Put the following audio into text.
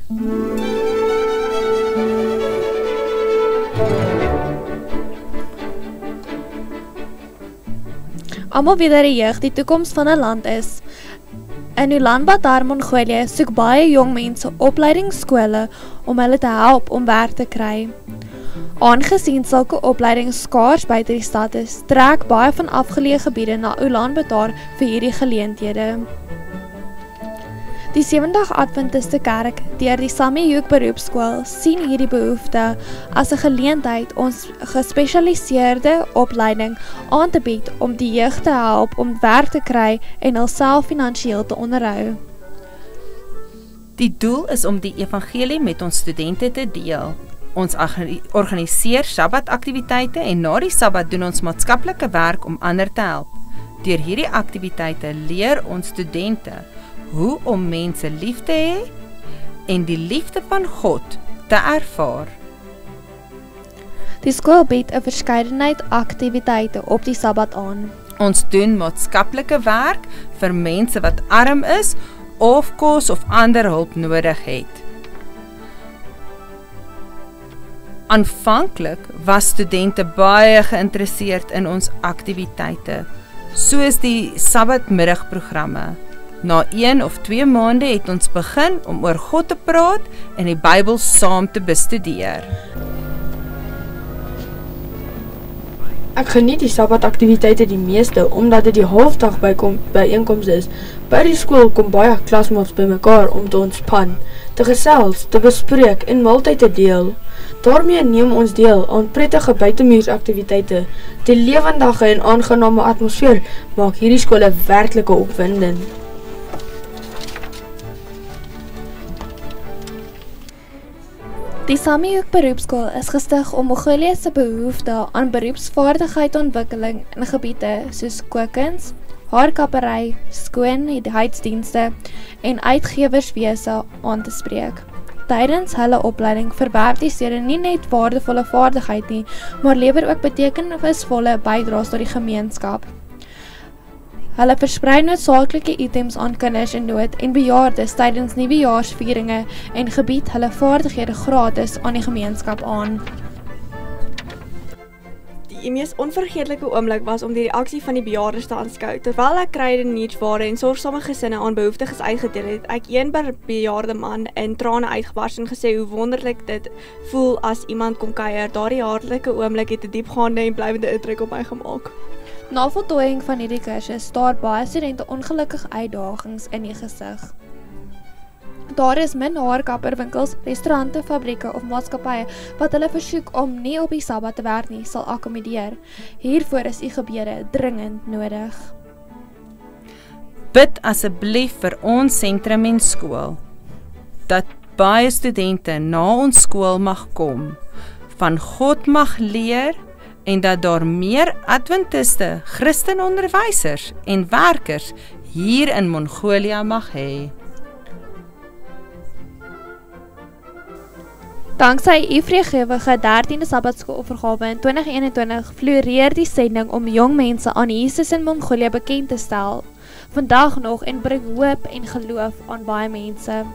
Almal weet dat die jeug die toekoms van 'n land is. In Ulaanbaatar, Mongolië, soek baie jong mense opleidingsskole om hulle te help om werk te kry. Aangesien sulke opleidings skaars buite die stad is, trek baie van afgeleë gebiede na Ulaanbaatar vir hierdie geleenthede. Die Sewendag Adventiste Kerk deur die Samihoek Beroepskool sien hierdie behoefte as 'n geleentheid om gespesialiseerde opleiding aan te bied om die jeug te help om werk te kry en hulself finansiëel te onderhou. Die doel is om die evangelie met ons studente te deel. Ons organiseer Sabbataktiwiteite en na die Sabbat doen ons maatskaplike werk om ander te help. Deur hierdie aktiwiteite leer ons studente hoe om mense lief te hê en die liefde van God te ervaar. Die skool bied 'n verskeidenheid aktiwiteite op die Sabbat aan. Ons doen maatskaplike werk vir mense wat arm is of kos of ander hulp nodig het. Aanvanklik was studente baie geïnteresseerd in ons aktiwiteite, soos die Sabbatmiddagprogramme. Na 1 of 2 maande het ons begin om oor God te praat en die Bybel saam te bestudeer. Ek geniet die Sabbataktiwiteite die meeste, omdat dit die halfdag byeenkoms is. By die skool kom baie klasmaats bymekaar om te ontspan, te gesels, te bespreek en maaltyd te deel. Daarmee neem ons deel aan prettige buitemuursaktiwiteite. Die lewendige en aangename atmosfeer maak hierdie skole werklike opwinding. Die Samihoek Beroepskool is gestig om Mongolië se behoefte aan beroepsvaardigheidsontwikkeling in gebiede soos kookkuns, haarkappery, skoonheidsdienste en uitgewerswese aan te spreek. Tydens hulle opleiding verwerf die studente nie net waardevolle vaardigheid nie, maar lewer ook betekenisvolle bydraes tot die gemeenskap. Hulle versprei noodsaaklike items aan kinders in nood en bejaardes tydens nuwejaarsvieringe en gebied hulle vaardighede gratis aan die gemeenskap aan. Die mees onvergeetlike oomblik was om die reaksie van die bejaardes te aanskou. Terwyl ek kruideniersware en sorgsame gesinne aan behoeftiges uitgedeel het, ek een bejaarde man in trane uitgebars en gesê hoe wonderlik dit voel as iemand kom kuier. Daardie hartlike oomblik het 'n diepgaande en blywende indruk op my gemaak. Na voltooiing van hierdie kursus staar baie studente ongelukkige uitdagings in die gesig. Daar is min haarkapperwinkels, restaurante, fabrieke of maatskappye wat hulle versoek om nie op die Sabbat te werk nie, sal akkommodeer. Hiervoor is u gebede dringend nodig. Bid asseblief vir ons sentrum en skool, dat baie studente na ons skool mag kom, van God mag leer, en dat daar meer Adventiste, Christenonderwysers en werkers hier in Mongolië mag hê. Danksy u vrygewige 13de Sabbatskoolopvergawe in 2021 floreer die sending om jong mense aan Jesus in Mongolië bekend te stel. Vandag nog en bring hoop en geloof aan baie mense.